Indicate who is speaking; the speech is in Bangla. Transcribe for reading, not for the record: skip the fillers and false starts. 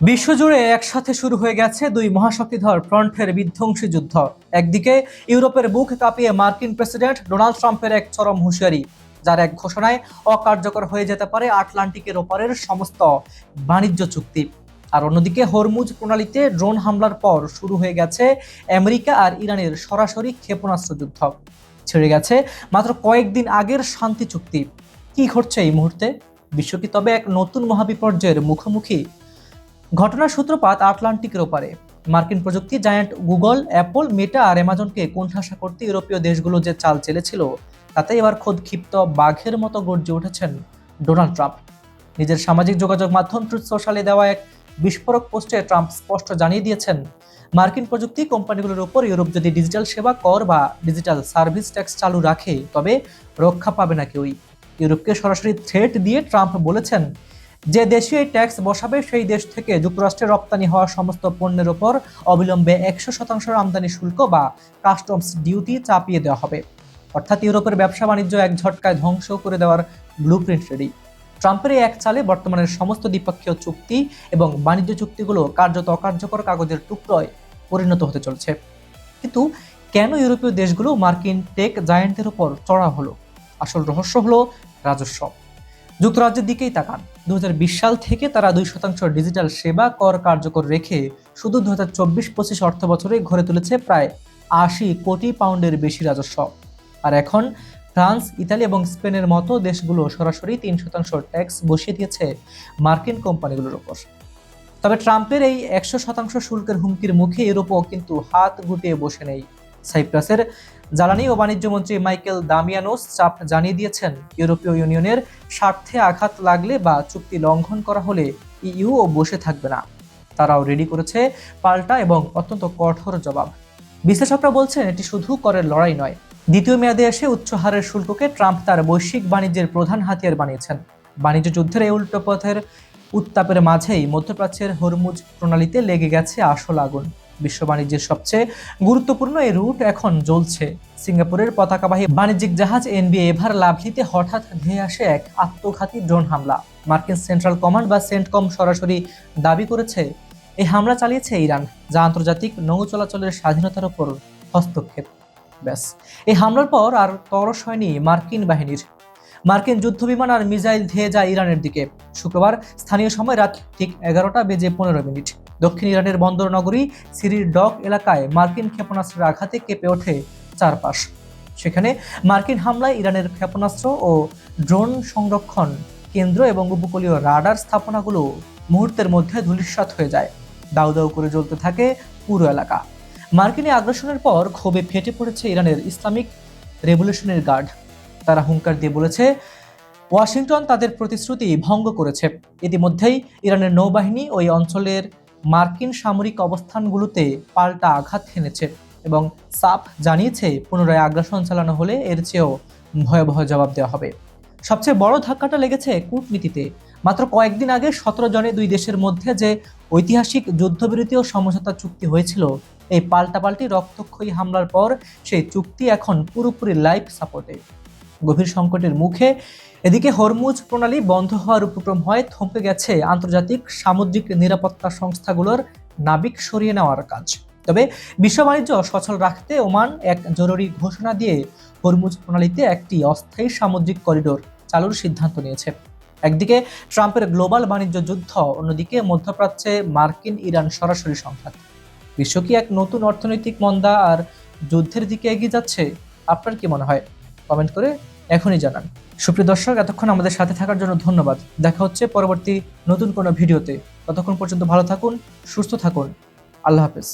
Speaker 1: বিশ্বজুড়ে একসাথে শুরু হয়ে গেছে দুই মহাশক্তিধর ফ্রন্টের বিধ্বংসী যুদ্ধ। একদিকে ইউরোপের বুক কাঁপিয়ে মার্কিন প্রেসিডেন্ট ডোনাল্ড ট্রাম্পের এক চরম হুঁশিয়ারি, যার এক ঘোষণায় অকার্যকর হয়ে যেতে পারে আটলান্টিকের ওপারের সমস্ত বাণিজ্য চুক্তি। আর অন্যদিকে হরমুজ প্রণালীতে ড্রোন হামলার পর শুরু হয়ে গেছে আমেরিকা আর ইরানের সরাসরি ক্ষেপণাস্ত্র যুদ্ধ। ছেড়ে গেছে মাত্র কয়েকদিন আগের শান্তি চুক্তি। কি ঘটছে এই মুহূর্তে? বিশ্ব কি তবে এক নতুন মহাবিপর্যয়ের মুখোমুখি? ঘটনার সূত্রপাত আটলান্টিকের ওপারে। মার্কিন প্রযুক্তি জায়ান্ট গুগল, অ্যাপল, মেটা আর অ্যামাজনকে কোণঠাসা করতে ইউরোপীয় দেশগুলো যে চাল চেলেছিল, তাতে এবার খোদ ক্ষিপ্ত বাঘের মতো গর্জে উঠেছেন ডোনাল্ড ট্রাম্প। নিজের সামাজিক যোগাযোগ মাধ্যম ট্রুথ সোশ্যালে দেওয়া এক বিস্ফোরক পোস্টে ট্রাম্প স্পষ্ট জানিয়ে দিয়েছেন, মার্কিন প্রযুক্তি কোম্পানিগুলোর উপর ইউরোপ যদি ডিজিটাল সেবা কর বা ডিজিটাল সার্ভিস ট্যাক্স চালু রাখে, তবে রক্ষা পাবে না কেউই। ইউরোপকে সরাসরি থ্রেট দিয়ে ট্রাম্প বলেছেন, যে দেশে এই ট্যাক্স বসাবে সেই দেশ থেকে যুক্তরাষ্ট্রে রপ্তানি হওয়া সমস্ত পণ্যের ওপর অবিলম্বে 100% আমদানি শুল্ক বা কাস্টমস ডিউটি চাপিয়ে দেওয়া হবে। অর্থাৎ ইউরোপের ব্যবসা বাণিজ্য এক ঝটকায় ধ্বংস করে দেওয়ার ব্লুপ্রিন্ট রেডি। ট্রাম্পের এই এক চালে বর্তমানের সমস্ত দ্বিপক্ষীয় চুক্তি এবং বাণিজ্য চুক্তিগুলো কার্যত অকার্যকর কাগজের টুকরোয় পরিণত হতে চলছে। কিন্তু কেন ইউরোপীয় দেশগুলো মার্কিন টেক জায়ান্টের উপর চড়া হলো? আসল রহস্য হলো রাজস্ব। যুক্তরাজ্যের দিকেই তাকান। 2020 সাল থেকে তারা 2% ডিজিটাল সেবা কর কার্যকর রেখে শুধু 2024-25 অর্থ বছরে ঘরে তুলেছে প্রায় 80 কোটি পাউন্ডের বেশি রাজস্ব। আর এখন ফ্রান্স, ইতালি এবং স্পেনের মতো দেশগুলো সরাসরি 3% ট্যাক্স বসিয়ে দিয়েছে মার্কিন কোম্পানিগুলোর উপর। তবে ট্রাম্পের এই 100% শুল্কের হুমকির মুখে ইউরোপও কিন্তু হাত গুটিয়ে বসে নেই। সাইপ্রাসের জ্বালানি ও বাণিজ্য মন্ত্রী মাইকেল দামিয়ানোস চাপ জানিয়ে দিয়েছেন, ইউরোপীয় ইউনিয়নের স্বার্থে আঘাত লাগলে বা চুক্তি লঙ্ঘন করা হলে ইইউও বসে থাকবে না। তারাও রেডি করেছে পাল্টা এবং অত্যন্ত কঠোর জবাব। বিশ্লেষকরা বলছেন, এটি শুধু করের লড়াই নয়, দ্বিতীয় মেয়াদে এসে উচ্চ হারের শুল্ককে ট্রাম্প তার বৈশ্বিক বাণিজ্যের প্রধান হাতিয়ার বানিয়েছেন। বাণিজ্য যুদ্ধের এই উল্টো পথের উত্তাপের মাঝেই মধ্যপ্রাচ্যের হরমুজ প্রণালীতে লেগে গেছে আসল আগুন। বিশ্ব বাণিজ্যের সবচেয়ে গুরুত্বপূর্ণ এই রুট এখন জ্বলছে। সিঙ্গাপুরের পতাকাবাহী বাণিজ্যিক জাহাজ এনবি এভার লাভলিতে হঠাৎ ধেয়ে আসে এক আত্মঘাতী ড্রোন হামলা। মার্কিন সেন্ট্রাল কমান্ড বা সেন্টকম সরাসরি দাবি করেছে, এই হামলা চালিয়েছে ইরান, যা আন্তর্জাতিক নৌ চলাচলের স্বাধীনতার উপর হস্তক্ষেপ। ব্যাস, এই হামলার পর আর তরস হয়নি মার্কিন বাহিনীর। মার্কিন যুদ্ধবিমান আর মিসাইল ধেয়ে যায় ইরানের দিকে। শুক্রবার স্থানীয় সময় রাত ঠিক 11:15 দক্ষিণ ইরানের বন্দর নগরী সিরির ডক এলাকায় মার্কিন ক্ষেপণাস্ত্রের আঘাতে কেঁপে ওঠে চারপাশ। সেখানে মার্কিন হামলায় ইরানের ক্ষেপণাস্ত্র ও ড্রোন সংরক্ষণ কেন্দ্র এবং উপকূলীয় রাডার স্থাপনাগুলো মুহূর্তের মধ্যে ধূলিসাৎ হয়ে যায়। দাউ দাউ করে জ্বলতে থাকে পুরো এলাকা। মার্কিন আগ্রাসনের পর ক্ষোভে ফেটে পড়েছে ইরানের ইসলামিক রেভলিউশনারি গার্ড। তারা হুঙ্কার দিয়ে বলেছে, ওয়াশিংটন তাদের প্রতিশ্রুতি ভঙ্গ করেছে। ইতিমধ্যেই ইরানের নৌবাহিনী ওই অঞ্চলের মার্কিন সামরিক অবস্থানগুলোতে পাল্টা আঘাত হেনেছে এবং সাফ জানিয়েছে, পুনরায় আগ্রাসন চালানো হলে এর চেয়েও ভয়াবহ জবাব দেওয়া হবে। সবচেয়ে বড় ধাক্কাটা লেগেছে কূটনীতিতে। মাত্র কয়েকদিন আগে 17 জনে দুই দেশের মধ্যে যে ঐতিহাসিক যুদ্ধবিরতি ও সমঝোতা চুক্তি হয়েছিল, এই পাল্টাপাল্টি রক্তক্ষয়ী হামলার পর সেই চুক্তি এখন পুরোপুরি লাইফ সাপোর্টে। গভীর সংকটের মুখে এদিকে হরমুজ প্রণালী বন্ধ হওয়ার উপক্রম হয়, থমকে গেছে আন্তর্জাতিক সামুদ্রিক নিরাপত্তা সংস্থাগুলোর নাবিক সরিয়ে নেওয়ার কাজ। তবে বিশ্ব বাণিজ্য সচল রাখতে ওমান এক জরুরি ঘোষণা দিয়ে হরমুজ প্রণালীতে একটি অস্থায়ী সামুদ্রিক করিডোর চালুর সিদ্ধান্ত নিয়েছে। একদিকে ট্রাম্পের গ্লোবাল বাণিজ্য যুদ্ধ, অন্যদিকে মধ্যপ্রাচ্যে মার্কিন ইরান সরাসরি সংঘাত। বিশ্ব কি এক নতুন অর্থনৈতিক মন্দা আর যুদ্ধের দিকে এগিয়ে যাচ্ছে? আপনার কি মনে হয়? কমেন্ট করে এখনই জানান। সুপ্রিয় দর্শক, এতক্ষণ আমাদের সাথে থাকার জন্য ধন্যবাদ। দেখা হচ্ছে পরবর্তী নতুন কোনো ভিডিওতে। ততক্ষণ পর্যন্ত ভালো থাকুন, সুস্থ থাকুন। আল্লাহ হাফেজ।